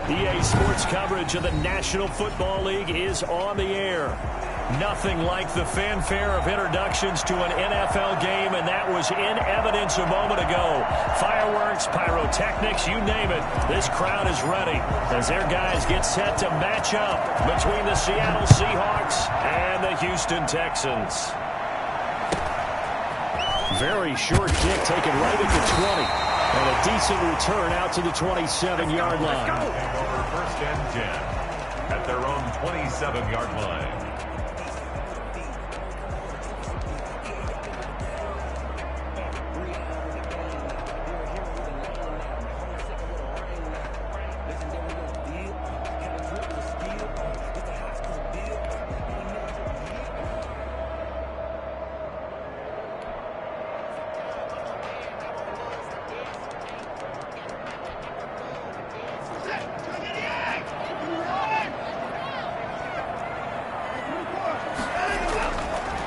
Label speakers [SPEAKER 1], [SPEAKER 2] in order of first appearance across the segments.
[SPEAKER 1] EA Sports coverage of the National Football League is on the air. Nothing like the fanfare of introductions to an NFL game, and that was in evidence a moment ago. Fireworks, pyrotechnics, you name it. This crowd is ready as their guys get set to match up between the Seattle Seahawks and the Houston Texans. Very short kick taken right at the 20. And a decent return out to the 27-yard line.
[SPEAKER 2] First and 10 at their own 27-yard line.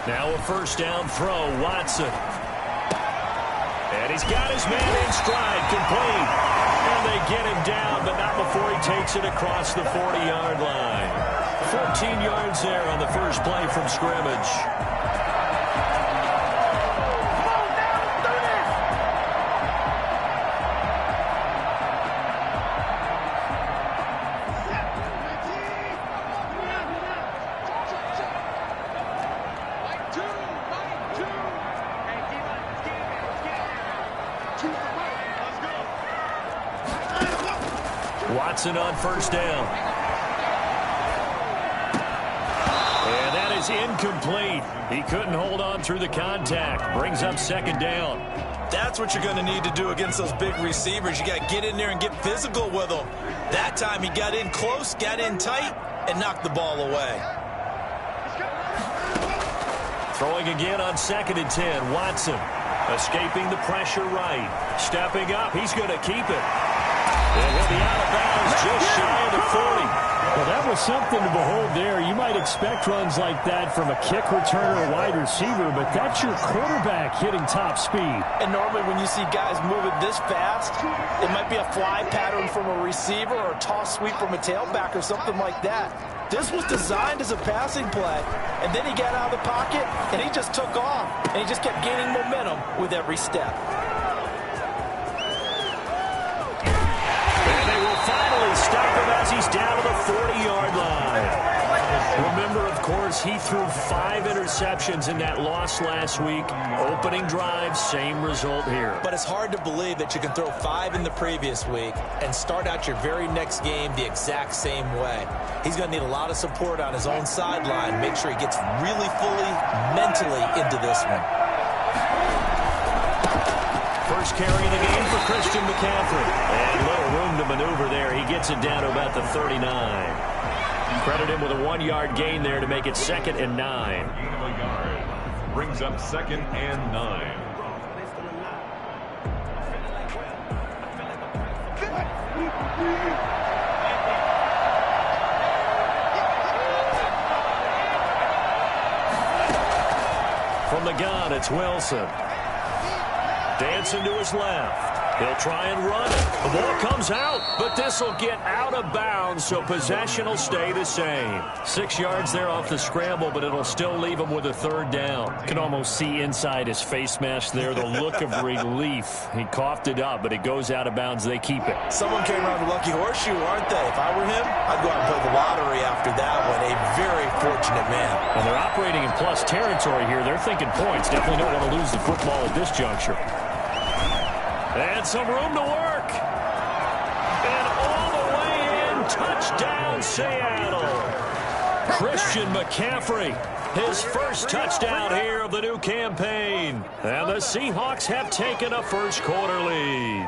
[SPEAKER 1] Now a first down throw, Watson. And he's got his man in stride, complete. And they get him down, but not before he takes it across the 40-yard line. 14 yards there on the first play from scrimmage. Watson on first down. And that is incomplete. He couldn't hold on through the contact. Brings up second down.
[SPEAKER 3] That's what you're going to need to do against those big receivers. You got to get in there and get physical with them. That time he got in close, got in tight, and knocked the ball away.
[SPEAKER 1] Throwing again on second and 10. Watson escaping the pressure right. Stepping up. He's going to keep it. And he'll be out of bounds just shy of the 40.
[SPEAKER 4] Well, that was something to behold there. You might expect runs like that from a kick returner or wide receiver, but that's your quarterback hitting top speed.
[SPEAKER 3] And normally when you see guys moving this fast, it might be a fly pattern from a receiver or a toss sweep from a tailback or something like that. This was designed as a passing play, and then he got out of the pocket, and he just took off, and he just kept gaining momentum with every step.
[SPEAKER 1] Finally stop him as he's down to the 40-yard line. Remember, of course, he threw 5 interceptions in that loss last week. Opening drive, same result here.
[SPEAKER 3] But it's hard to believe that you can throw 5 in the previous week and start out your very next game the exact same way. He's going to need a lot of support on his own sideline. Make sure he gets really fully mentally into this one.
[SPEAKER 1] First carry of the game for Christian McCaffrey. And little room to maneuver there. He gets it down to about the 39. Credit him with a 1-yard gain there to make it 2nd and 9.
[SPEAKER 2] Brings up 2nd and 9.
[SPEAKER 1] From the gun, it's Wilson. Dancing to his left. He'll try and run it. The ball comes out, but this will get out of bounds, so possession will stay the same. 6 yards there off the scramble, but it'll still leave him with a 3rd down.
[SPEAKER 4] Can almost see inside his face mask there the look of relief. He coughed it up, but it goes out of bounds. They keep it.
[SPEAKER 3] Someone came around the lucky horseshoe, aren't they? If I were him, I'd go out and play the lottery after that one. A very fortunate man.
[SPEAKER 4] And they're operating in plus territory here. They're thinking points. Definitely don't want to lose the football at this juncture.
[SPEAKER 1] And some room to work. And all the way in, touchdown Seattle. Christian McCaffrey, his first touchdown here of the new campaign. And the Seahawks have taken a first quarter lead.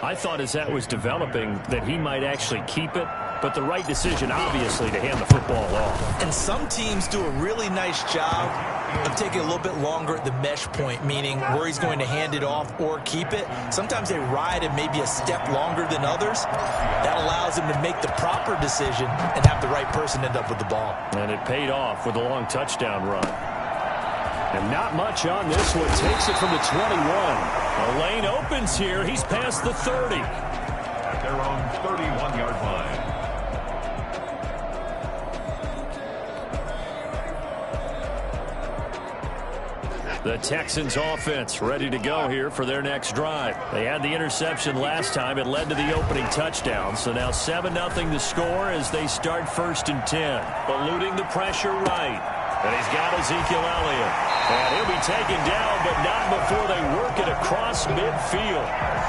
[SPEAKER 4] I thought as that was developing that he might actually keep it, but the right decision, obviously, to hand the football off.
[SPEAKER 3] And some teams do a really nice job of taking a little bit longer at the mesh point, meaning where he's going to hand it off or keep it. Sometimes they ride it maybe a step longer than others. That allows him to make the proper decision and have the right person end up with the ball.
[SPEAKER 4] And it paid off with a long touchdown run. And not much on this one. Takes it from the 21.
[SPEAKER 1] The lane opens here. He's past the 30.
[SPEAKER 2] At their own 31-yard line.
[SPEAKER 1] The Texans offense ready to go here for their next drive. They had the interception last time. It led to the opening touchdown. So now 7-0 the score as they start 1st and 10. Eluding the pressure right. And he's got Ezekiel Elliott. And he'll be taken down, but not before they work it across midfield.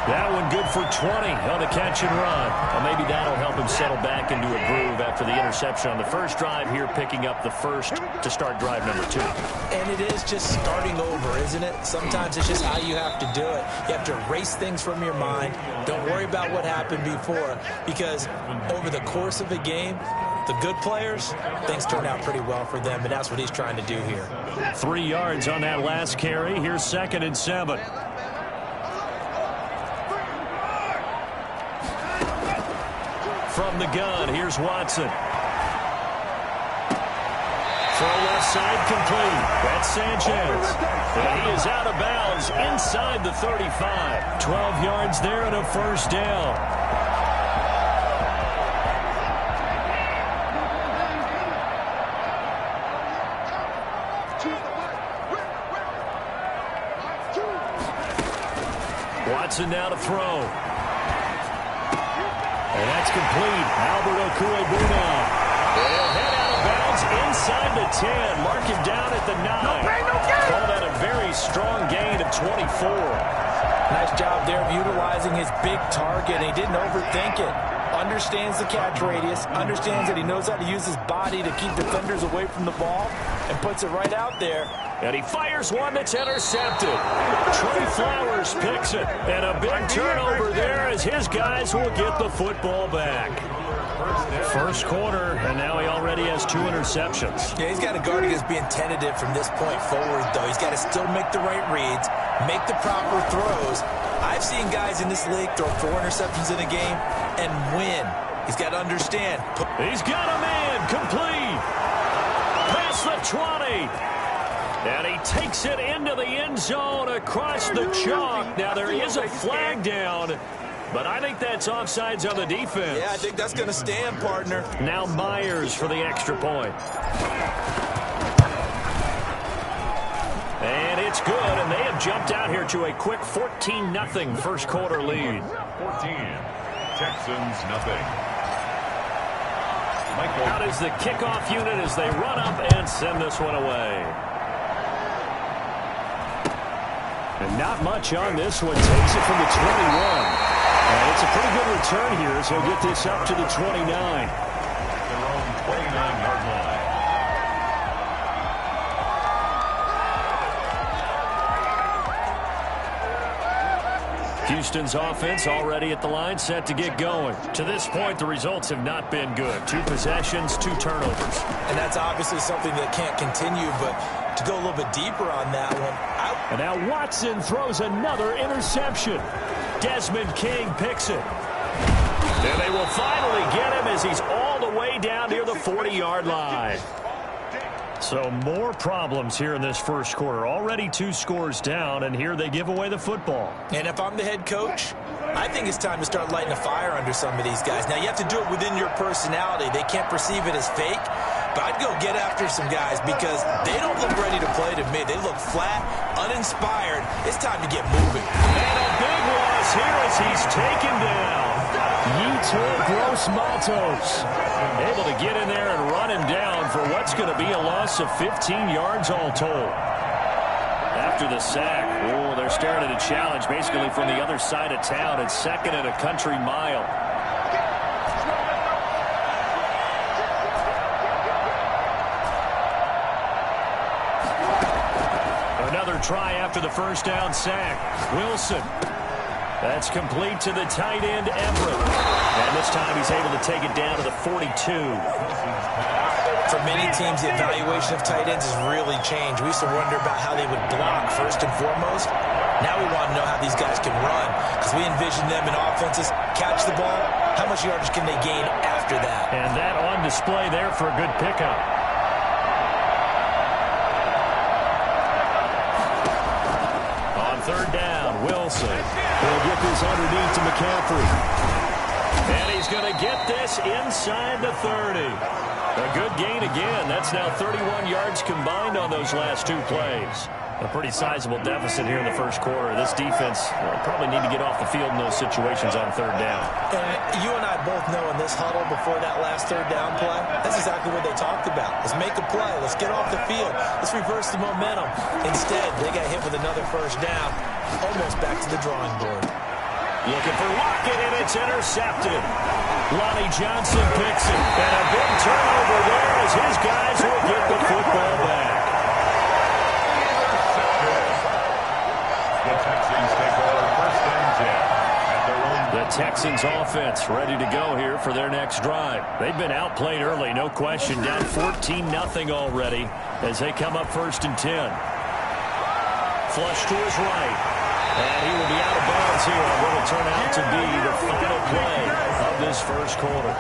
[SPEAKER 1] That one good for 20 on a catch and run. Well, maybe that'll help him settle back into a groove after the interception on the first drive here, picking up the first to start drive number 2.
[SPEAKER 3] And it is just starting over, isn't it? Sometimes it's just how you have to do it. You have to erase things from your mind. Don't worry about what happened before, because over the course of a game, the good players, things turn out pretty well for them, and that's what he's trying to do here.
[SPEAKER 1] 3 yards on that last carry. Here's 2nd and 7. From the gun, here's Watson. Throw left side complete. That's Sanchez. And he is out of bounds inside the 35. 12 yards there and a first down. Watson now to throw. And that's complete. Albert Okwuegbunam. He'll head out of bounds inside the 10. Mark him down at the 9. Call that a very strong gain of 24.
[SPEAKER 3] Nice job there of utilizing his big target. He didn't overthink it. Understands the catch radius. Understands that he knows how to use his body to keep defenders away from the ball. And puts it right out there.
[SPEAKER 1] And he fires one that's intercepted. Trey Flowers picks it. And a big turnover there as his guys will get the football back. First quarter, and now he already has 2 interceptions.
[SPEAKER 3] Yeah, he's got to guard against being tentative from this point forward, though. He's got to still make the right reads, make the proper throws. I've seen guys in this league throw 4 interceptions in a game and win. He's got to understand.
[SPEAKER 1] He's got a man complete. Past the 20. And he takes it into the end zone across the chalk. Now there is a flag down, but I think that's offsides on the defense.
[SPEAKER 3] Yeah, I think that's going to stand, partner.
[SPEAKER 1] Now Myers for the extra point. And it's good, and they have jumped out here to a quick 14-0 first quarter lead.
[SPEAKER 2] 14, Texans nothing.
[SPEAKER 1] Out is the kickoff unit as they run up and send this one away. And not much on this one. Takes it from the 21. And it's a pretty good return here, so he'll get this up to the 29.
[SPEAKER 2] Their own 29-yard line.
[SPEAKER 1] Houston's offense already at the line, set to get going. To this point, the results have not been good. 2 possessions, 2 turnovers.
[SPEAKER 3] And that's obviously something that can't continue, but to go a little bit deeper on that one.
[SPEAKER 1] And now Watson throws another interception. Desmond King picks it. And they will finally get him as he's all the way down near the 40-yard line. So more problems here in this first quarter. Already 2 scores down, and here they give away the football.
[SPEAKER 3] And if I'm the head coach, I think it's time to start lighting a fire under some of these guys. Now, you have to do it within your personality. They can't perceive it as fake. But I'd go get after some guys because they don't look ready to play to me. They look flat, uninspired. It's time to get moving.
[SPEAKER 1] And a big loss here as he's taken down. Yetur Gross-Matos able to get in there and run him down for what's going to be a loss of 15 yards all told. After the sack, they're starting to challenge basically from the other side of town. It's 2nd and a country mile. Another try after the first down sack. Wilson. That's complete to the tight end, Everett. And this time he's able to take it down to the 42.
[SPEAKER 3] For many teams, the evaluation of tight ends has really changed. We used to wonder about how they would block first and foremost. Now we want to know how these guys can run because we envision them in offenses. Catch the ball. How much yardage can they gain after that?
[SPEAKER 1] And that on display there for a good pickup. On third down, Wilson. He'll get this underneath to McCaffrey. And he's going to get this inside the 30. A good gain again. That's now 31 yards combined on those last 2 plays. A pretty sizable deficit here in the first quarter. This defense probably need to get off the field in those situations on third down.
[SPEAKER 3] And you and I both know in this huddle before that last third down play, that's exactly what they talked about. Let's make a play. Let's get off the field. Let's reverse the momentum. Instead, they got hit with another first down, almost back to the drawing board.
[SPEAKER 1] Looking for Lockett, and it's intercepted. Lonnie Johnson picks it. And a big turnover there as his guys will get the football back. The Texans offense ready to go here for their next drive. They've been outplayed early, no question. Down 14-0 already as they come up 1st and 10. Flush to his right. And he will be out of bounds here on what will turn out to be the final play of this first quarter.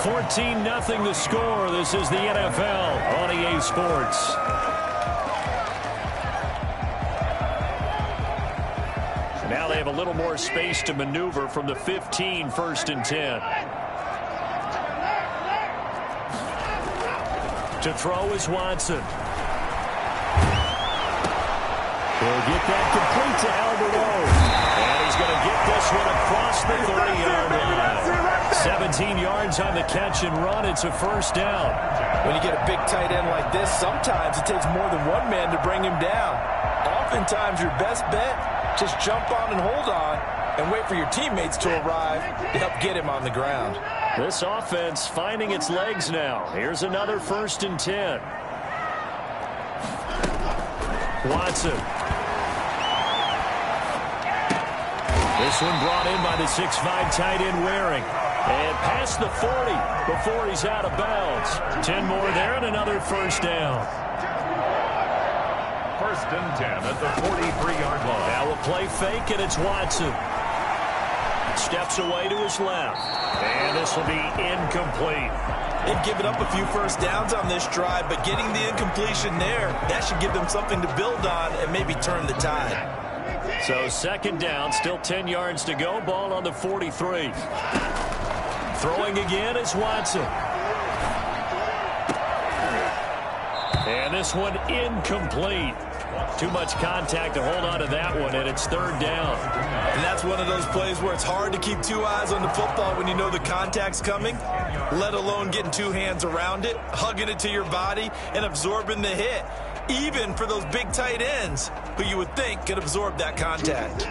[SPEAKER 1] 14-0 the score. This is the NFL on EA Sports. Now they have a little more space to maneuver from the 15, 1st and 10. To throw is Watson. He'll get that complete to Alberto. And he's going to get this one across the 30-yard line. 17 yards on the catch and run. It's a first down.
[SPEAKER 3] When you get a big tight end like this, sometimes it takes more than one man to bring him down. Oftentimes your best bet, just jump on and hold on and wait for your teammates to arrive to help get him on the ground.
[SPEAKER 1] This offense finding its legs now. Here's another 1st and 10. Watson. This one brought in by the 6'5" tight end Waring. And past the 40 before he's out of bounds. 10 more there and another first down.
[SPEAKER 2] 1st and 10 at the 43-yard line.
[SPEAKER 1] Now a play fake, and it's Watson. Steps away to his left. And this will be incomplete.
[SPEAKER 3] They've given up a few first downs on this drive, but getting the incompletion there, that should give them something to build on and maybe turn the tide.
[SPEAKER 1] So 2nd down, still 10 yards to go. Ball on the 43. Throwing again is Watson. And this one incomplete. Too much contact to hold on to that one, and it's 3rd down.
[SPEAKER 3] And that's one of those plays where it's hard to keep two eyes on the football when you know the contact's coming, let alone getting two hands around it, hugging it to your body, and absorbing the hit, even for those big tight ends who you would think could absorb that contact.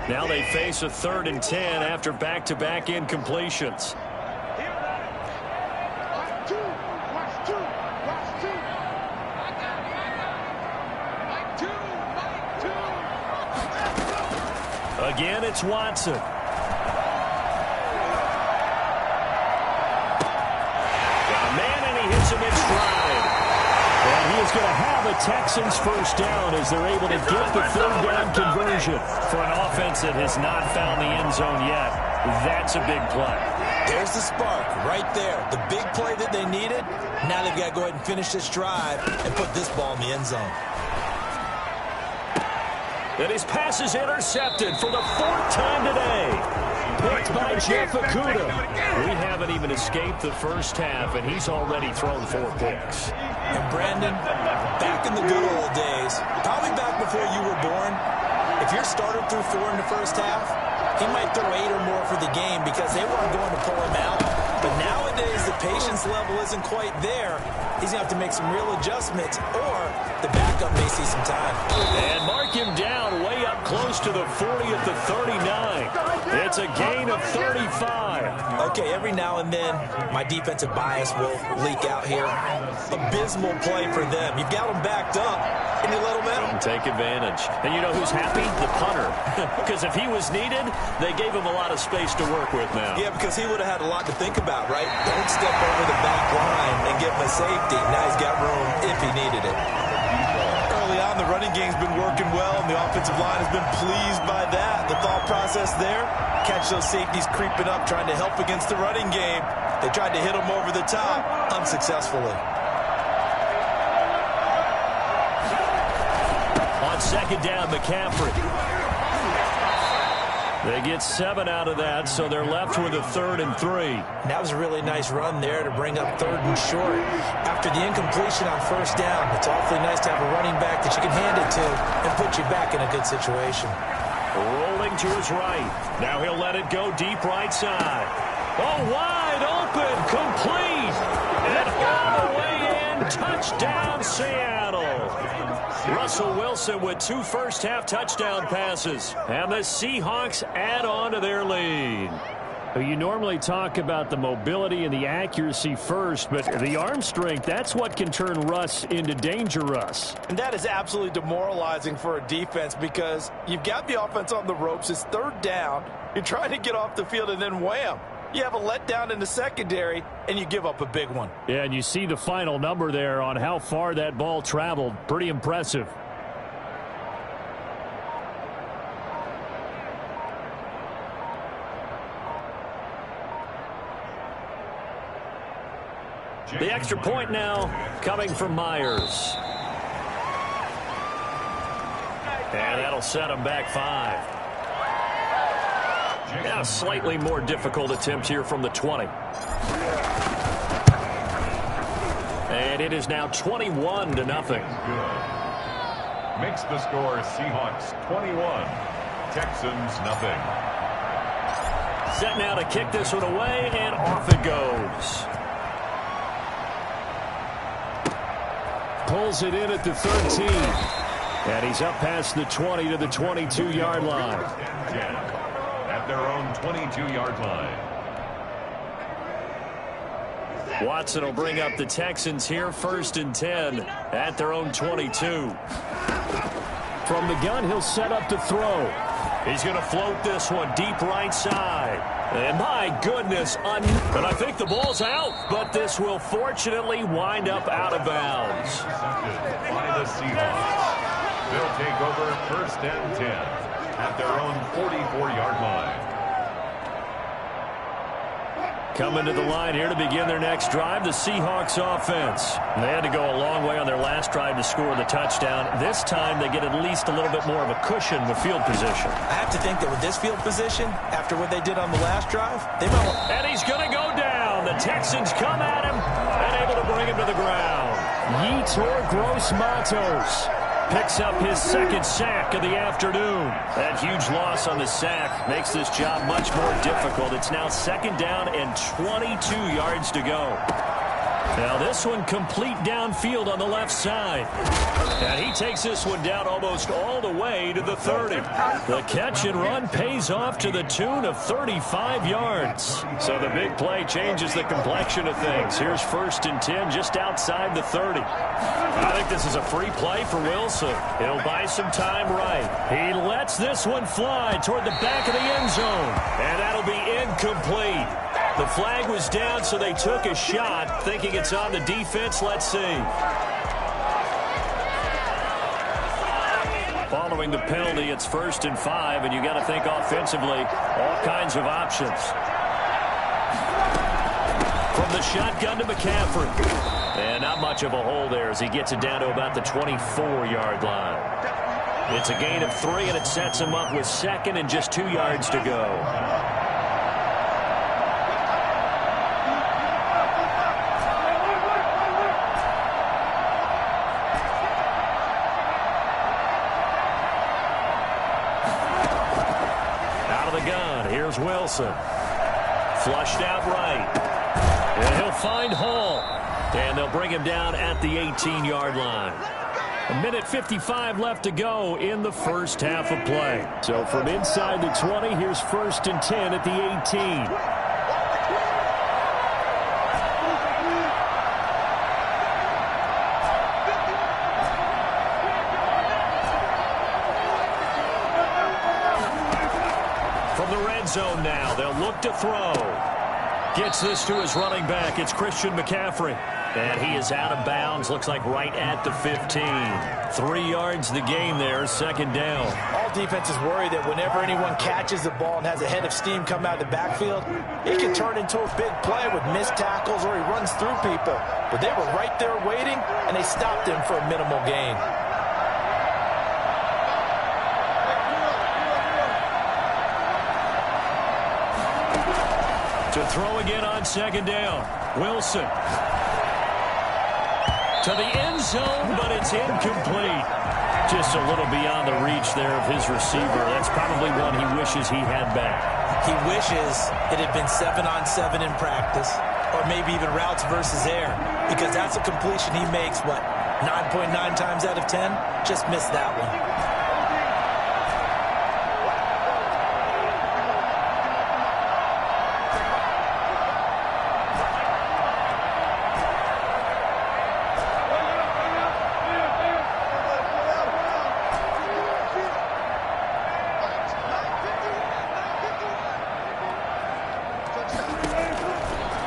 [SPEAKER 1] Now they face a 3rd and 10 after back-to-back incompletions. Again, it's Watson. Got a man, and he hits him in stride. And he is going to have a Texans first down as they're able to get the 3rd down conversion. For an offense that has not found the end zone yet, that's a big play.
[SPEAKER 3] There's the spark right there. The big play that they needed. Now they've got to go ahead and finish this drive and put this ball in the end zone.
[SPEAKER 1] And his pass is intercepted for the 4th time today. Picked by Jeff Okudah. We haven't even escaped the first half, and he's already thrown 4 picks.
[SPEAKER 3] And Brandon, back in the good old days, probably back before you were born, if your starter threw 4 in the first half, he might throw 8 or more for the game because they weren't going to pull him out. But nowadays, the patience level isn't quite there. He's going to have to make some real adjustments, or the backup may see some time.
[SPEAKER 1] And mark him down way up close to the 40 at the 39. It's a gain of 35.
[SPEAKER 3] Okay, every now and then, my defensive bias will leak out here. Abysmal play for them. You've got them backed up, and you let them in.
[SPEAKER 1] Take advantage. And you know who's happy? The punter. Because if he was needed, they gave him a lot of space to work with now.
[SPEAKER 3] Yeah, because he would have had a lot to think about, right? Don't step over the back line and give him a safety. Now he's got room if he needed it. Early on, the running game's been working well, and the offensive line has been pleased by that. The thought process there, catch those safeties creeping up, trying to help against the running game. They tried to hit them over the top, unsuccessfully.
[SPEAKER 1] On 2nd down, McCaffrey. They get 7 out of that, so they're left with a 3rd and 3.
[SPEAKER 3] That was a really nice run there to bring up 3rd and short. After the incompletion on 1st down, it's awfully nice to have a running back that you can hand it to and put you back in a good situation.
[SPEAKER 1] Rolling to his right. Now he'll let it go deep right side. Oh, wide open, complete. And all the way in, touchdown Seattle. Russell Wilson with 2 first-half touchdown passes. And the Seahawks add on to their lead.
[SPEAKER 4] You normally talk about the mobility and the accuracy first, but the arm strength, that's what can turn Russ into danger, Russ.
[SPEAKER 3] And that is absolutely demoralizing for a defense because you've got the offense on the ropes. It's 3rd down. You're trying to get off the field, and then wham. You have a letdown in the secondary, and you give up a big one.
[SPEAKER 4] Yeah, and you see the final number there on how far that ball traveled. Pretty impressive.
[SPEAKER 1] The extra point now coming from Myers. And that'll set him back 5. Now, a slightly more difficult attempt here from the 20. And it is now 21-0.
[SPEAKER 2] Makes the score Seahawks 21, Texans nothing.
[SPEAKER 1] Set now to kick this one away, and off it goes.
[SPEAKER 4] Pulls it in at the 13. And he's up past the 20 to the 22-yard line.
[SPEAKER 2] At their own 22-yard line.
[SPEAKER 1] Watson will bring up the Texans here, 1st and 10 at their own 22.
[SPEAKER 4] From the gun, he'll set up to throw.
[SPEAKER 1] He's going to float this one deep right side. And my goodness, and I think the ball's out, but this will fortunately wind up out of bounds.
[SPEAKER 2] By the Seahawks. They'll take over 1st and 10 at their own 44-yard line.
[SPEAKER 1] Coming to the line here to begin their next drive, the Seahawks offense. They had to go a long way on their last drive to score the touchdown. This time they get at least a little bit more of a cushion with field position.
[SPEAKER 3] I have to think that with this field position, after what they did on the last drive, they might want...
[SPEAKER 1] And he's going to go down. The Texans come at him and able to bring him to the ground.
[SPEAKER 4] Yetur Gross-Matos picks up his 2nd sack of the afternoon.
[SPEAKER 1] That huge loss on the sack makes this job much more difficult. It's now 2nd down and 22 yards to go. Now this one complete downfield on the left side. And he takes this one down almost all the way to the 30. The catch and run pays off to the tune of 35 yards. So the big play changes the complexion of things. Here's 1st and 10 just outside the 30. I think this is a free play for Wilson. He'll buy some time right. He lets this one fly toward the back of the end zone. And that'll be incomplete. The flag was down, so they took a shot, thinking it's on the defense. Let's see. Following the penalty, it's 1st and 5, and you got to think offensively, all kinds of options. From the shotgun to McCaffrey. And not much of a hole there as he gets it down to about the 24-yard line. It's a gain of 3, and it sets him up with 2nd and just 2 yards to go. Here's Wilson. Flushed out right. And he'll find Hall. And they'll bring him down at the 18-yard line. 1:55 left to go in the first half of play.
[SPEAKER 4] So from inside the 20, here's 1st and 10 at the 18.
[SPEAKER 1] Zone now. They'll look to throw. Gets this to his running back. It's Christian McCaffrey. And he is out of bounds. Looks like right at the 15. 3 yards the game there. 2nd down.
[SPEAKER 3] All defenses worry that whenever anyone catches the ball and has a head of steam come out of the backfield, it can turn into a big play with missed tackles or he runs through people. But they were right there waiting, and they stopped him for a minimal gain.
[SPEAKER 1] To throw again on second down. Wilson. To the end zone, but it's incomplete. Just a little beyond the reach there of his receiver. That's probably one he wishes he had back.
[SPEAKER 3] He wishes it had been 7-on-7 in practice, or maybe even routes versus air, because that's a completion he makes, what, 9.9 times out of 10? Just missed that one.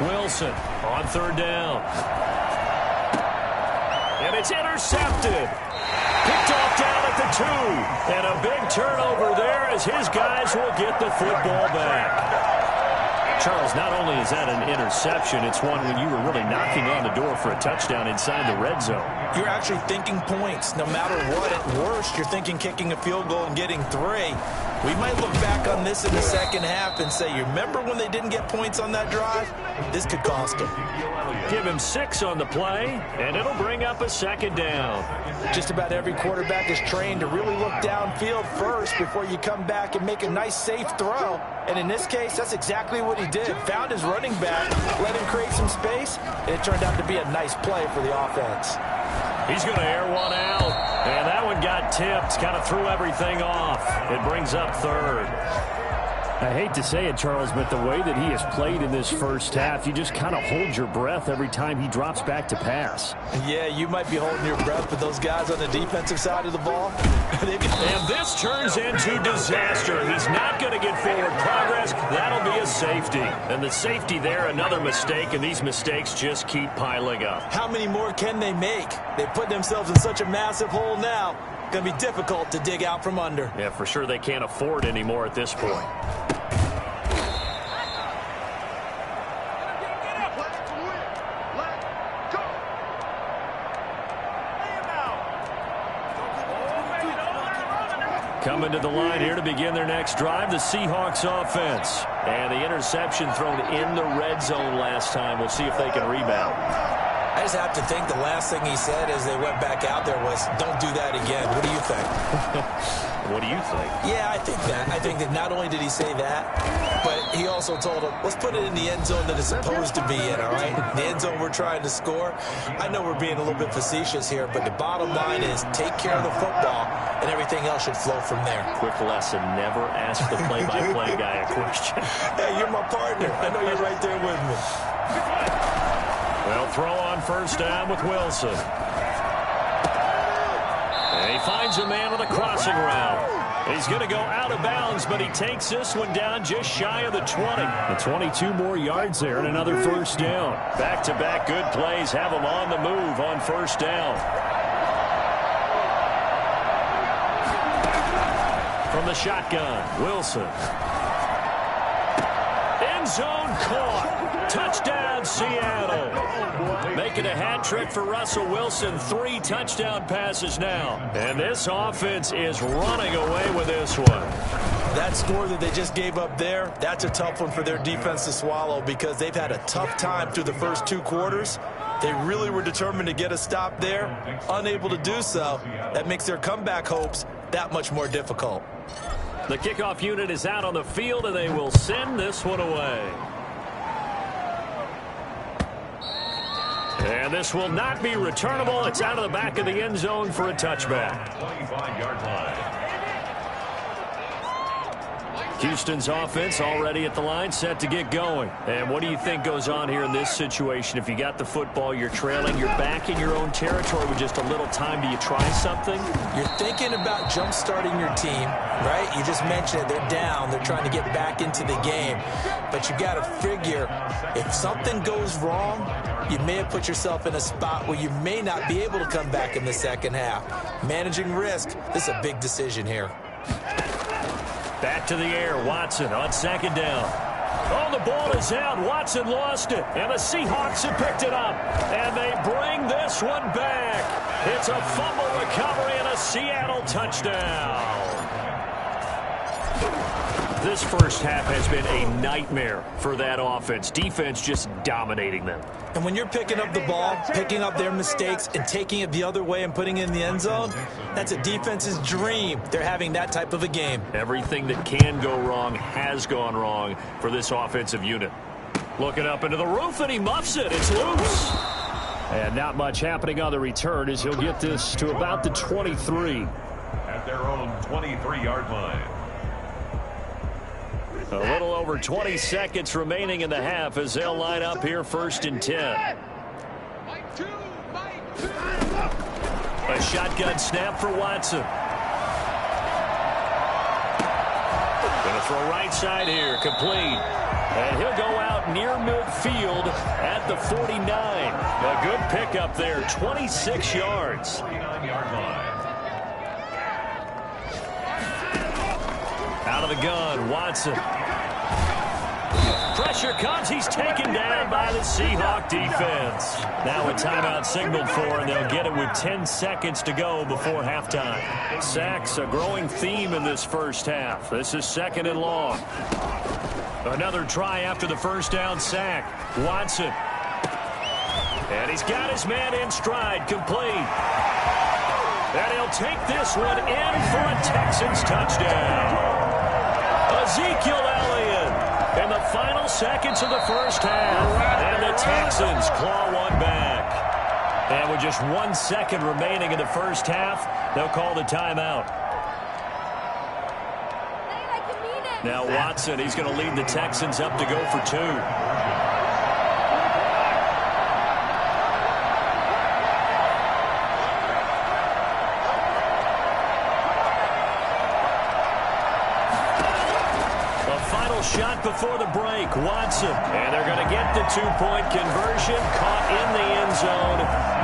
[SPEAKER 1] Wilson on third down. And it's intercepted. Picked off down at the 2. And a big turnover there as his guys will get the football back. Charles, not only is that an interception, it's one when you were really knocking on the door for a touchdown inside the red zone.
[SPEAKER 3] You're actually thinking points. No matter what, at worst, you're thinking kicking a field goal and getting 3. We might look back on this in the second half and say, you remember when they didn't get points on that drive? This could cost them.
[SPEAKER 1] Give him 6 on the play, and it'll bring up a second down.
[SPEAKER 3] Just about every quarterback is trained to really look downfield first before you come back and make a nice, safe throw. And in this case, that's exactly what he did. Found his running back, let him create some space, and it turned out to be a nice play for the offense.
[SPEAKER 1] He's going to air one out, and that one got tipped, kind of threw everything off. It brings up third.
[SPEAKER 4] I hate to say it, Charles, but the way that he has played in this first half, you just kind of hold your breath every time he drops back to pass.
[SPEAKER 3] Yeah, you might be holding your breath, but those guys on the defensive side of the ball,
[SPEAKER 1] and this turns into disaster. He's not going to get forward progress. That'll be a safety. And the safety there, another mistake, and these mistakes just keep piling up.
[SPEAKER 3] How many more can they make? They put themselves in such a massive hole now. Going to be difficult to dig out from under.
[SPEAKER 1] Yeah, for sure they can't afford any more at this point. Coming to the line here to begin their next drive, the Seahawks offense. And the interception thrown in the red zone last time. We'll see if they can rebound.
[SPEAKER 3] I just have to think the last thing he said as they went back out there was, don't do that again. What do you think?
[SPEAKER 1] What do you think?
[SPEAKER 3] Yeah, I think that. I think that not only did he say that, but he also told him, let's put it in the end zone that it's supposed to be in, all right? The end zone we're trying to score. I know we're being a little bit facetious here, but the bottom line is take care of the football, and everything else should flow from there.
[SPEAKER 1] Quick lesson, never ask the play-by-play guy a question.
[SPEAKER 3] Hey, you're my partner. I know you're right there with me.
[SPEAKER 1] They'll throw on first down with Wilson. And he finds a man on the crossing route. He's going to go out of bounds, but he takes this one down just shy of the 20.
[SPEAKER 4] The 22 more yards there and another first down.
[SPEAKER 1] Back-to-back good plays have him on the move on first down. From the shotgun, Wilson. End zone caught. Touchdown, Seattle. Making a hat trick for Russell Wilson. 3 touchdown passes now. And this offense is running away with this one.
[SPEAKER 3] That score that they just gave up there, that's a tough one for their defense to swallow because they've had a tough time through the first 2 quarters. They really were determined to get a stop there. Unable to do so. That makes their comeback hopes that much more difficult.
[SPEAKER 1] The kickoff unit is out on the field, and they will send this one away. And this will not be returnable. It's out of the back of the end zone for a touchback.
[SPEAKER 2] 25-yard line.
[SPEAKER 1] Houston's offense already at the line, set to get going. And what do you think goes on here in this situation? If you got the football, you're trailing, you're back in your own territory with just a little time. Do you try something?
[SPEAKER 3] You're thinking about jump-starting your team, right? You just mentioned it. They're down. They're trying to get back into the game. But you got to figure, if something goes wrong, you may have put yourself in a spot where you may not be able to come back in the second half. Managing risk, this is a big decision here.
[SPEAKER 1] Back to the air, Watson on second down. Oh, the ball is out. Watson lost it, and the Seahawks have picked it up. And they bring this one back. It's a fumble recovery and a Seattle touchdown. This first half has been a nightmare for that offense. Defense just dominating them.
[SPEAKER 3] And when you're picking up the ball, picking up their mistakes, and taking it the other way and putting it in the end zone, that's a defense's dream. They're having that type of a game.
[SPEAKER 1] Everything that can go wrong has gone wrong for this offensive unit. Looking up into the roof, and he muffs it. It's loose.
[SPEAKER 4] And not much happening on the return as he'll get this to about the 23.
[SPEAKER 2] At their own 23-yard line.
[SPEAKER 1] A little over 20 seconds remaining in the half as they'll line up here 1st and 10. A shotgun snap for Watson. Going to throw right side here, complete. And he'll go out near midfield at the 49. A good pickup there, 26 yards.
[SPEAKER 2] 49-yard line.
[SPEAKER 1] Out of the gun, Watson. Pressure comes. He's taken down by the Seahawk defense. Now a timeout signaled for, and they'll get it with 10 seconds to go before halftime. Sacks, a growing theme in this first half. This is 2nd and long. Another try after the first down sack. Watson. And he's got his man in stride, complete. And he'll take this one in for a Texans touchdown. Ezekiel Elliott in the final seconds of the first half. And the Texans claw one back. And with just 1 second remaining in the first half, they'll call the timeout. Now Watson, he's going to lead the Texans up to go for 2. Shot before the break, Watson. And they're going to get the 2-point conversion, caught in the end zone.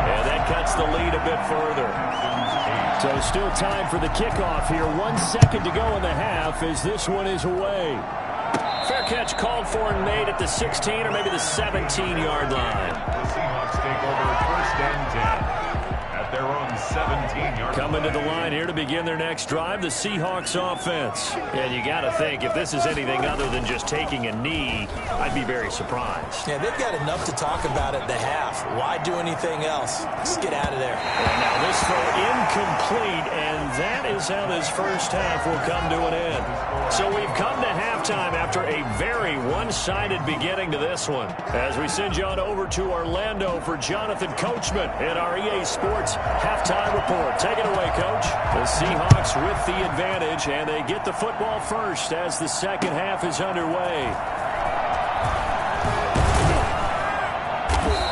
[SPEAKER 1] And that cuts the lead a bit further.
[SPEAKER 4] So still time for the kickoff here. 1 second to go in the half as this one is away.
[SPEAKER 1] Fair catch called for and made at the 16 or maybe the 17-yard line.
[SPEAKER 2] The Seahawks take over 1st and 10. Their own 17-yard
[SPEAKER 1] Coming to the line here to begin their next drive, the Seahawks offense. And you got to think, if this is anything other than just taking a knee, I'd be very surprised.
[SPEAKER 3] Yeah, they've got enough to talk about at the half. Why do anything else? Just get out of there.
[SPEAKER 1] And now this throw incomplete, and that is how this first half will come to an end. So we've come to halftime after a very one-sided beginning to this one. As we send you on over to Orlando for Jonathan Coachman in our EA Sports halftime report. Take it away, Coach. The Seahawks with the advantage, and they get the football first as the second half is underway.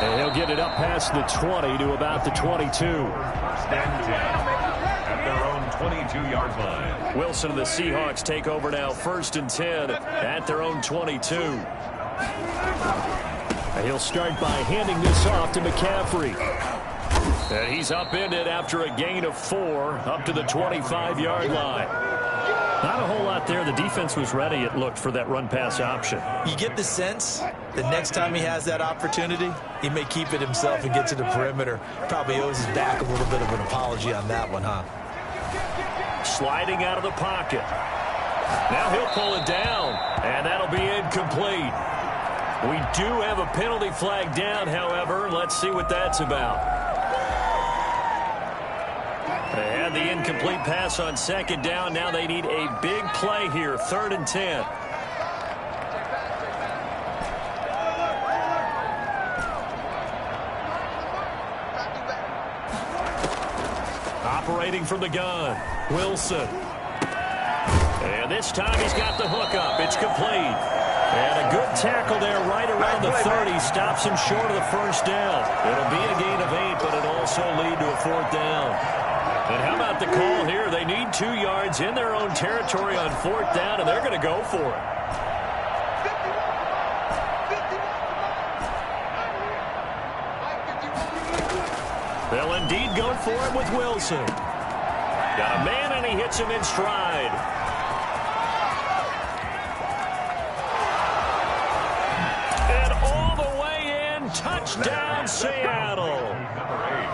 [SPEAKER 4] And he'll get it up past the 20 to about the 22.
[SPEAKER 2] 1st and 10 at their own 22-yard line.
[SPEAKER 1] Wilson and the Seahawks take over now 1st and 10 at their own 22.
[SPEAKER 4] And he'll start by handing this off to McCaffrey.
[SPEAKER 1] And he's upended after a gain of 4 up to the 25-yard line. Not a whole lot there. The defense was ready, it looked, for that run-pass option.
[SPEAKER 3] You get the sense the next time he has that opportunity, he may keep it himself and get to the perimeter. Probably owes his back a little bit of an apology on that one, huh?
[SPEAKER 1] Sliding out of the pocket. Now he'll pull it down, and that'll be incomplete. We do have a penalty flag down, however. Let's see what that's about. They had the incomplete pass on 2nd down. Now they need a big play here, 3rd and 10. Operating from the gun, Wilson. And this time he's got the hook up. It's complete. And a good tackle there right around the 30. Stops him short of the first down. It'll be a gain of 8, but it'll also lead to a 4th down. And how about the call here? They need 2 yards in their own territory on 4th down, and they're going to go for it. They'll indeed go for it with Wilson. Got a man, and he hits him in stride. And all the way in, touchdown Seattle.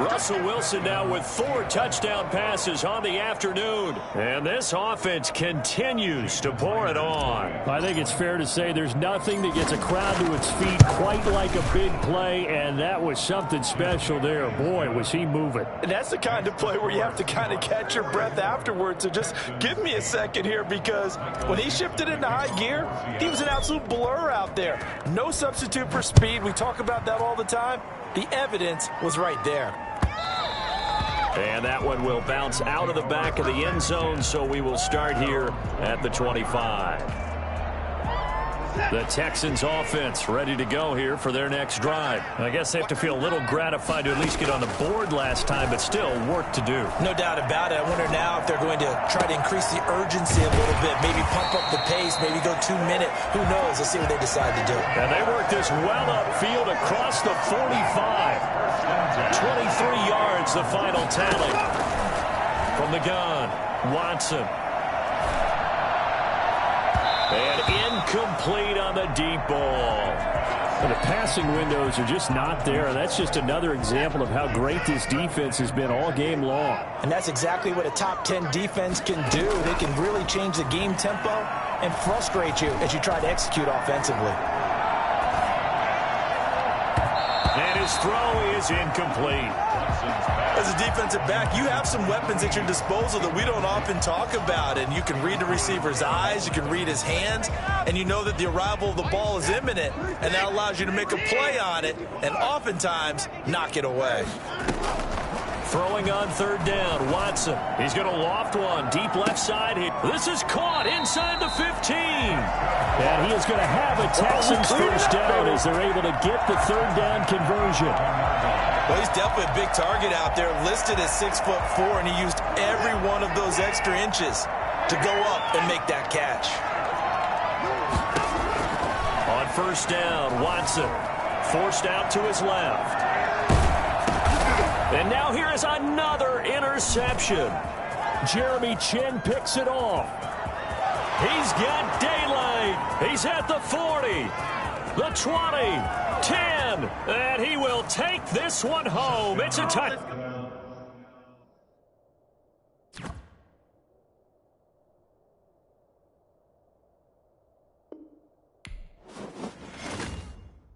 [SPEAKER 1] Russell Wilson now with 4 touchdown passes on the afternoon. And this offense continues to pour it on.
[SPEAKER 4] I think it's fair to say there's nothing that gets a crowd to its feet quite like a big play, and that was something special there. Boy, was he moving.
[SPEAKER 3] And that's the kind of play where you have to kind of catch your breath afterwards. So just give me a second here, because when he shifted into high gear, he was an absolute blur out there. No substitute for speed. We talk about that all the time. The evidence was right there.
[SPEAKER 1] And that one will bounce out of the back of the end zone, so we will start here at the 25. The Texans offense ready to go here for their next drive. I guess they have to feel a little gratified to at least get on the board last time, but still work to do.
[SPEAKER 3] No doubt about it. I wonder now if they're going to try to increase the urgency a little bit, maybe pump up the pace, maybe go 2 minute. Who knows? Let's see what they decide to do.
[SPEAKER 1] And they work this well upfield across the 45. 23 yards, the final tally. From the gun, Watson. And incomplete on the deep ball.
[SPEAKER 4] Well, the passing windows are just not there, and that's just another example of how great this defense has been all game long.
[SPEAKER 3] And that's exactly what a top 10 defense can do. They can really change the game tempo and frustrate you as you try to execute offensively.
[SPEAKER 1] And his throw is incomplete.
[SPEAKER 3] As a defensive back, you have some weapons at your disposal that we don't often talk about. And you can read the receiver's eyes, you can read his hands, and you know that the arrival of the ball is imminent. And that allows you to make a play on it and oftentimes knock it away.
[SPEAKER 1] Throwing on third down, Watson. He's going to loft one, deep left side. This is caught inside the 15.
[SPEAKER 4] And he is going to have a Texans first down as they're able to get the third down conversion.
[SPEAKER 3] Well, he's definitely a big target out there, listed as 6'4", and he used every one of those extra inches to go up and make that catch.
[SPEAKER 1] On first down, Watson forced out to his left. And now here is another interception.
[SPEAKER 4] Jeremy Chin picks it off.
[SPEAKER 1] He's got daylight. He's at the 40, the 20, 10, and he will take this one home. It's a touchdown.